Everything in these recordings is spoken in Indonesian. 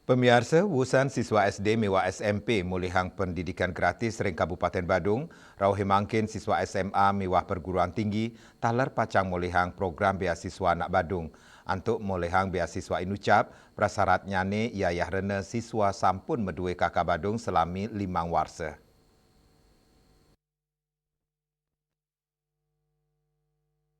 Pemirsa, wusan siswa SD miwa SMP mulihang pendidikan gratis ring Kabupaten Badung, rauh mangkin siswa SMA miwah perguruan tinggi, talar pacang mulihang program beasiswa anak Badung. Antuk mulihang beasiswa inucap, prasyaratnya ne iayah rene siswa sampun medue kakak Badung selami 5 warsa.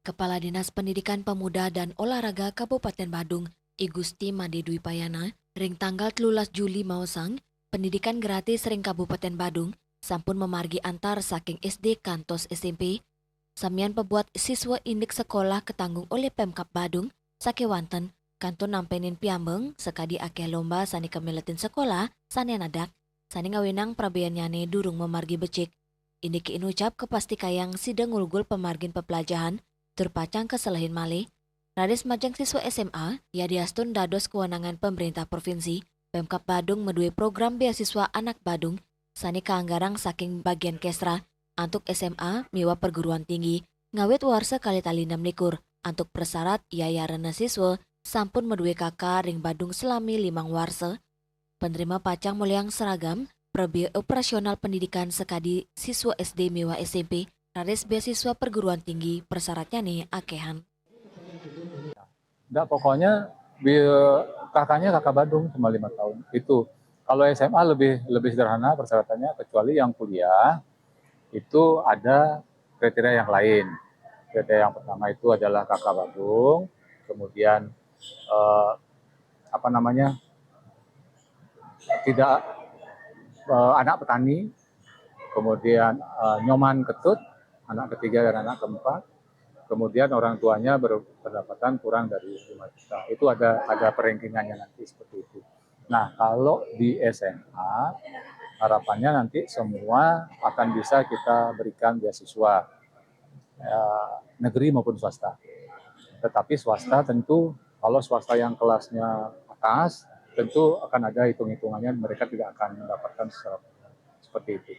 Kepala Dinas Pendidikan Pemuda dan Olahraga Kabupaten Badung, I Gusti Made Dwi Payana, ring tanggal 13 Juli mausang, pendidikan gratis ring Kabupaten Badung, sampun memargi antar saking SD kantos SMP, samian pebuat siswa indik sekolah ketanggung oleh Pemkap Badung, sakewanten, kanton nampenin piambeng, sekadi akeh lomba sani kemeletin sekolah, sani nadak, sani ngawinang prabeanyane durung memargi becik. Ini inucap kepasti kayang sidang ngulgul pemargin pepelajahan, terpacang kesalahin malih, Rades Majang siswa SMA, ya diastun dados kewenangan pemerintah provinsi, Pemkap Badung medue program beasiswa anak Badung, sani keanggarang saking bagian kesra, antuk SMA miwa perguruan tinggi, ngawit warsa kali tali 6 likur, antuk persyarat iayarana siswa, sampun medue kakak ring Badung selami 5 warsa, penerima pacang muliang seragam, Probi operasional pendidikan sekadi siswa SD miwa SMP, Rades beasiswa perguruan tinggi, persyaratnya nih akehan. Enggak, pokoknya kakaknya kakak Badung cuma 5 tahun. Itu kalau SMA lebih sederhana persyaratannya, kecuali yang kuliah itu ada kriteria yang lain. Kriteria yang pertama itu adalah kakak Badung, kemudian eh, apa namanya tidak anak petani, kemudian nyoman ketut, anak ketiga dan anak keempat, kemudian orang tuanya berpendapatan kurang dari 5 juta. Itu ada perankingannya nanti seperti itu. Nah, kalau di SMA, harapannya nanti semua akan bisa kita berikan beasiswa, negeri maupun swasta. Tetapi swasta tentu, kalau swasta yang kelasnya atas, tentu akan ada hitung-hitungannya, mereka tidak akan mendapatkan seperti itu.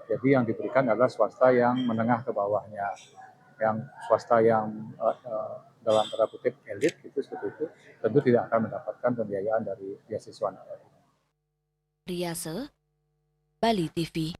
Jadi yang diberikan adalah swasta yang menengah ke bawahnya, yang swasta yang dalam tanda kutip elit gitu seperti itu, tentu tidak akan mendapatkan pembiayaan dari beasiswa. Riase, Bali TV.